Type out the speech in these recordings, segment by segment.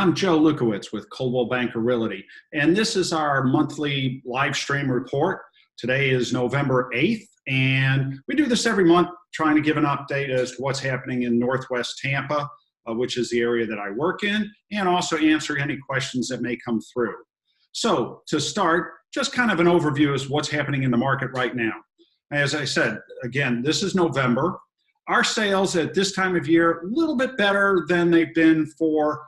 I'm Joe-Lewkowicz with Coldwell-Banker Realty, and this is our monthly live stream report. Today is November 8th, and we do this every month trying to give an update as to what's happening in Northwest Tampa, which is the area that I work in, and also answer any questions that may come through. So to start, just kind of an overview as what's happening in the market right now. As I said, again, this is November. Our sales at this time of year, a little bit better than they've been for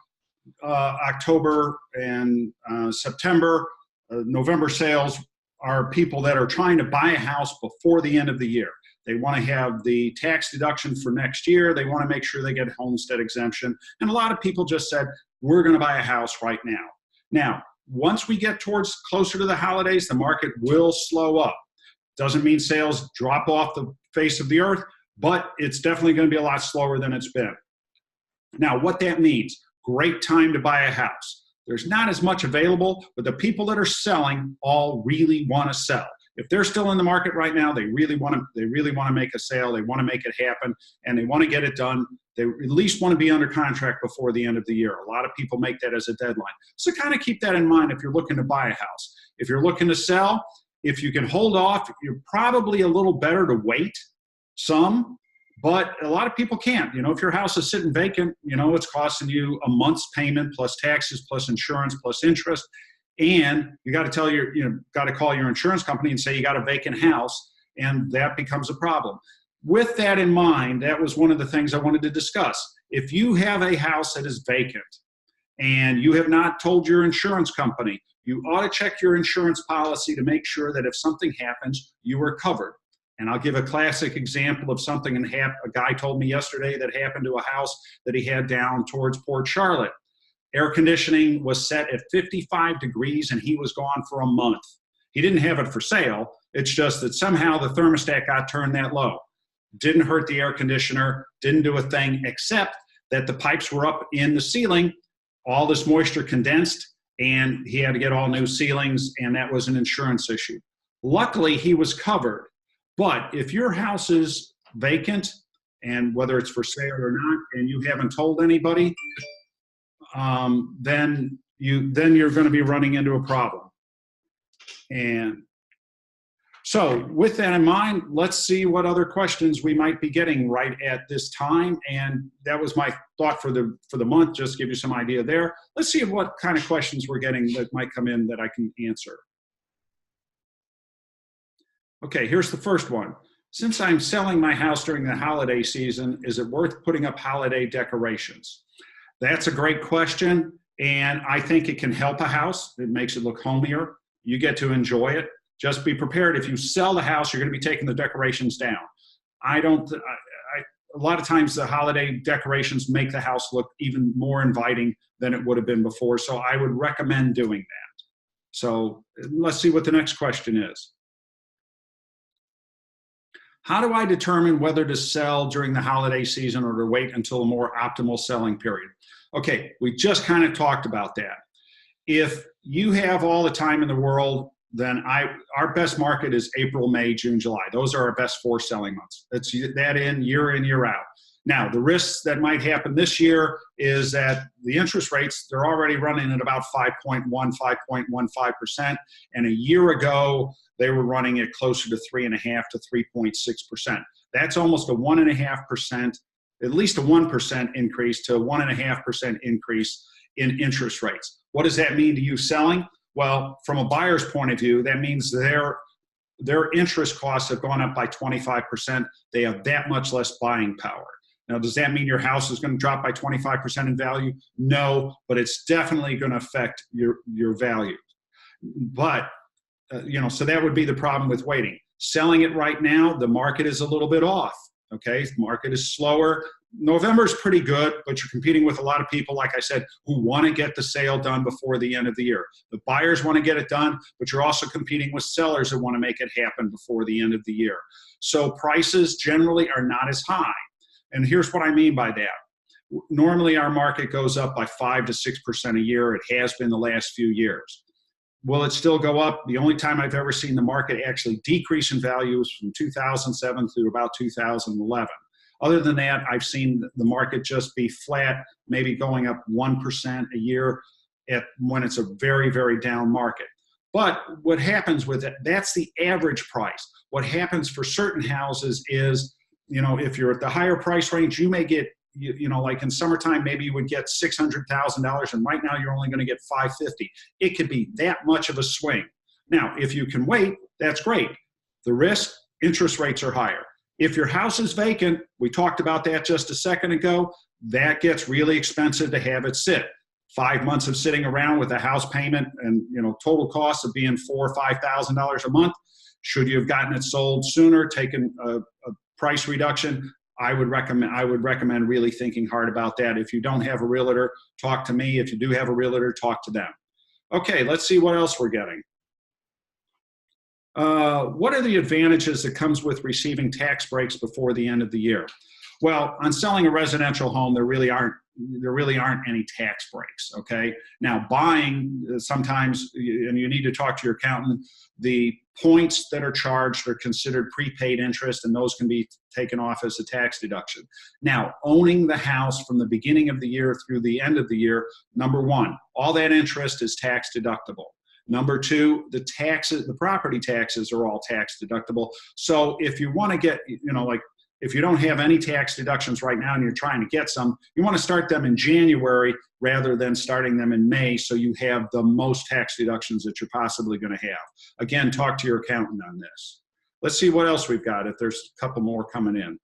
October and September. November sales are people that are trying to buy a house before the end of the year. They want to have the tax deduction for next year. They want to make sure they get homestead exemption. And a lot of people just said, we're going to buy a house right now. Now, once we get towards closer to the holidays, the market will slow up. Doesn't mean sales drop off the face of the earth, but it's definitely going to be a lot slower than it's been. Now, what that means, great time to buy a house. There's not as much available, but the people that are selling all really want to sell. If they're still in the market right now, they really want to make a sale. They want to make it happen, and they want to get it done. They at least want to be under contract before the end of the year. A lot of people make that as a deadline. So kind of keep that in mind if you're looking to buy a house. If you're looking to sell, if you can hold off, you're probably a little better to wait some. But a lot of people can't. You know, if your house is sitting vacant, you know, it's costing you a month's payment plus taxes, plus insurance, plus interest. And you got to tell got to call your insurance company and say you got a vacant house, and that becomes a problem. With that in mind, that was one of the things I wanted to discuss. If you have a house that is vacant and you have not told your insurance company, you ought to check your insurance policy to make sure that if something happens, you are covered. And I'll give a classic example of something a guy told me yesterday that happened to a house that he had down towards Port Charlotte. Air conditioning was set at 55 degrees and he was gone for a month. He didn't have it for sale. It's just that somehow the thermostat got turned that low. Didn't hurt the air conditioner, didn't do a thing, except that the pipes were up in the ceiling. All this moisture condensed and he had to get all new ceilings, and that was an insurance issue. Luckily, he was covered. But if your house is vacant, and whether it's for sale or not, and you haven't told anybody, then you're going to be running into a problem. And so with that in mind, let's see what other questions we might be getting right at this time. And that was my thought for the month, just to give you some idea there. Let's see what kind of questions we're getting that might come in that I can answer. Okay, here's the first one. Since I'm selling my house during the holiday season, is it worth putting up holiday decorations? That's a great question, and I think it can help a house. It makes it look homier. You get to enjoy it. Just be prepared. If you sell the house, you're going to be taking the decorations down. A lot of times the holiday decorations make the house look even more inviting than it would have been before, so I would recommend doing that. So let's see what the next question is. How do I determine whether to sell during the holiday season or to wait until a more optimal selling period? Okay, we just kind of talked about that. If you have all the time in the world, then our best market is April, May, June, July. Those are our best 4 selling months. That's that in, year out. Now, the risks that might happen this year is that the interest rates, they're already running at about 5.1, 5.15%. And a year ago, they were running at closer to 3.5 to 3.6%. That's almost a 1.5%, at least a 1% increase to a 1.5% increase in interest rates. What does that mean to you selling? Well, from a buyer's point of view, that means their interest costs have gone up by 25%. They have that much less buying power. Now, does that mean your house is going to drop by 25% in value? No, but it's definitely going to affect your value. But, so that would be the problem with waiting. Selling it right now, the market is a little bit off, okay? The market is slower. November is pretty good, but you're competing with a lot of people, like I said, who want to get the sale done before the end of the year. The buyers want to get it done, but you're also competing with sellers that want to make it happen before the end of the year. So prices generally are not as high. And here's what I mean by that. Normally, our market goes up by 5 to 6% a year. It has been the last few years. Will it still go up? The only time I've ever seen the market actually decrease in value is from 2007 through about 2011. Other than that, I've seen the market just be flat, maybe going up 1% a year when it's a very, very down market. But what happens with it, that's the average price. What happens for certain houses is, if you're at the higher price range, you may get, like in summertime, maybe you would get $600,000, and right now you're only going to get $550,000. It could be that much of a swing. Now, if you can wait, that's great. The risk, interest rates are higher. If your house is vacant, we talked about that just a second ago, that gets really expensive to have it sit. 5 months of sitting around with a house payment and total cost of being $4,000 or $5,000 a month. Should you have gotten it sold sooner, taken a price reduction? I would recommend really thinking hard about that. If you don't have a realtor, talk to me. If you do have a realtor, talk to them. Okay, let's see what else we're getting. What are the advantages that comes with receiving tax breaks before the end of the year? Well, on selling a residential home, there really aren't any tax breaks, okay? Now, buying, sometimes, and you need to talk to your accountant, the points that are charged are considered prepaid interest, and those can be taken off as a tax deduction. Now, owning the house from the beginning of the year through the end of the year, number one, all that interest is tax deductible. Number two, the property taxes are all tax deductible. So if you want to get, if you don't have any tax deductions right now and you're trying to get some, you want to start them in January rather than starting them in May, so you have the most tax deductions that you're possibly going to have. Again, talk to your accountant on this. Let's see what else we've got, if there's a couple more coming in.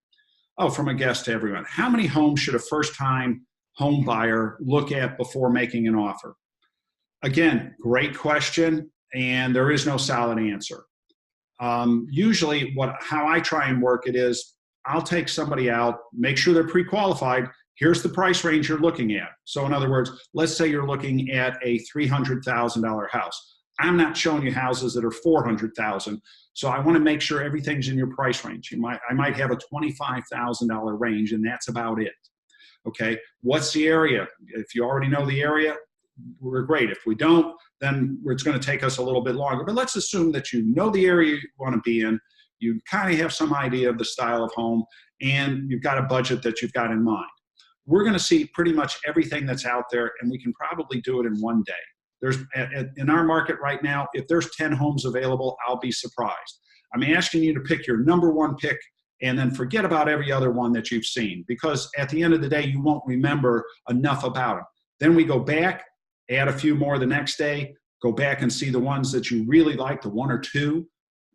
Oh, from a guest to everyone. How many homes should a first-time home buyer look at before making an offer? Again, great question, and there is no solid answer. Usually how I try and work it is, I'll take somebody out, make sure they're pre-qualified. Here's the price range you're looking at. So in other words, let's say you're looking at a $300,000 house. I'm not showing you houses that are $400,000. So I want to make sure everything's in your price range. I might have a $25,000 range, and that's about it. Okay, what's the area? If you already know the area, we're great. If we don't, then it's going to take us a little bit longer. But let's assume that you know the area you want to be in, you kind of have some idea of the style of home, and you've got a budget that you've got in mind. We're going to see pretty much everything that's out there, and we can probably do it in one day. In our market right now, if there's 10 homes available, I'll be surprised. I'm asking you to pick your number one pick and then forget about every other one that you've seen, because at the end of the day, you won't remember enough about them. Then we go back, add a few more the next day, go back and see the ones that you really like, the one or two.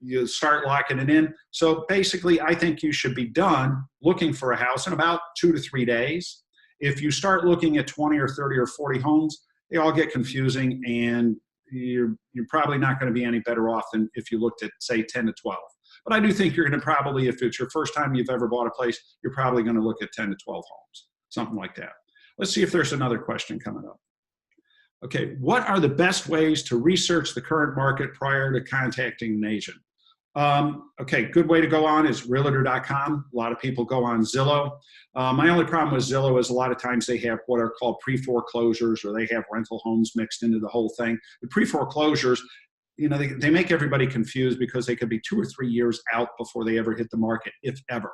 You start locking it in. So basically, I think you should be done looking for a house in about 2 to 3 days. If you start looking at 20 or 30 or 40 homes, they all get confusing, and you're probably not going to be any better off than if you looked at, say, 10 to 12. But I do think you're going to probably, if it's your first time you've ever bought a place, you're probably going to look at 10 to 12 homes, something like that. Let's see if there's another question coming up. Okay, what are the best ways to research the current market prior to contacting an agent? Okay, good way to go on is realtor.com. A lot of people go on Zillow. My only problem with Zillow is a lot of times they have what are called pre-foreclosures, or they have rental homes mixed into the whole thing. The pre-foreclosures, they make everybody confused because they could be 2 or 3 years out before they ever hit the market, if ever.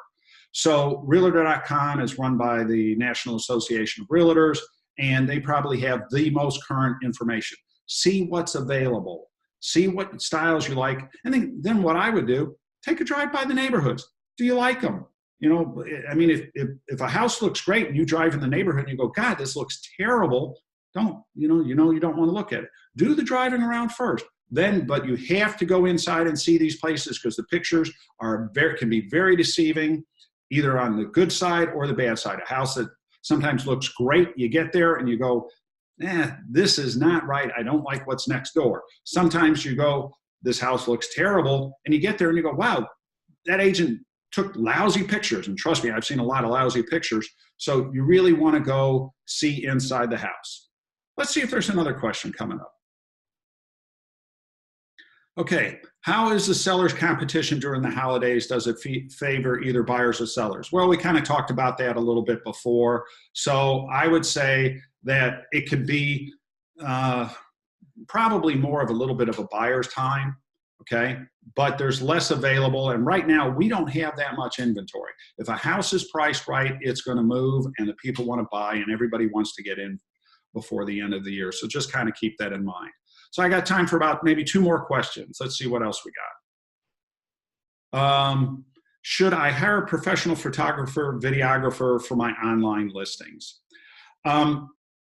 So realtor.com is run by the National Association of Realtors, and they probably have the most current information. See what's available. See what styles you like. And then what I would do, take a drive by the neighborhoods. Do you like them? I mean, if a house looks great and you drive in the neighborhood and you go, God, this looks terrible, you don't want to look at it. Do the driving around first. But you have to go inside and see these places, because the pictures can be very deceiving, either on the good side or the bad side. A house that sometimes looks great, you get there and you go, this is not right. I don't like what's next door. Sometimes you go, this house looks terrible, and you get there and you go, wow, that agent took lousy pictures. And trust me, I've seen a lot of lousy pictures. So you really want to go see inside the house. Let's see if there's another question coming up. Okay, how is the seller's competition during the holidays? Does it favor either buyers or sellers? Well, we kind of talked about that a little bit before. So I would say that it could be probably more of a little bit of a buyer's time. okay? But there's less available, and right now we don't have that much inventory. If a house is priced right, it's going to move, and the people want to buy, and everybody wants to get in before the end of the year. So just kind of keep that in mind. So I got time for about maybe 2 more questions. Let's see what else we got. Should I hire a professional photographer, videographer for my online listings?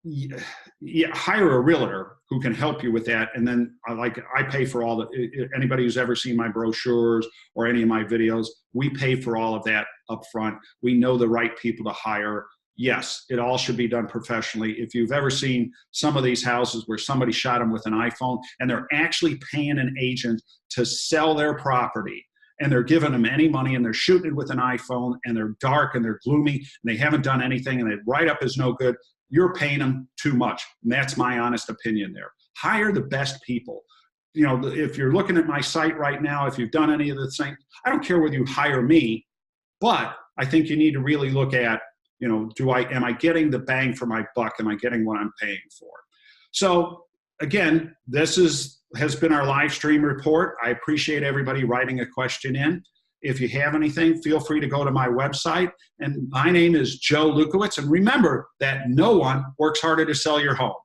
Yeah, hire a realtor who can help you with that. And then I pay for all the, anybody who's ever seen my brochures or any of my videos, we pay for all of that up front. We know the right people to hire. Yes, it all should be done professionally. If you've ever seen some of these houses where somebody shot them with an iPhone and they're actually paying an agent to sell their property, and they're giving them any money, and they're shooting it with an iPhone, and they're dark and they're gloomy and they haven't done anything, and they write up as no good, you're paying them too much. And that's my honest opinion there. Hire the best people. You know, if you're looking at my site right now, if you've done any of the things, I don't care whether you hire me, but I think you need to really look at, you know, am I getting the bang for my buck? Am I getting what I'm paying for? So again, this has been our live stream report. I appreciate everybody writing a question in. If you have anything, feel free to go to my website. And my name is Joe Lewkowicz. And remember that no one works harder to sell your home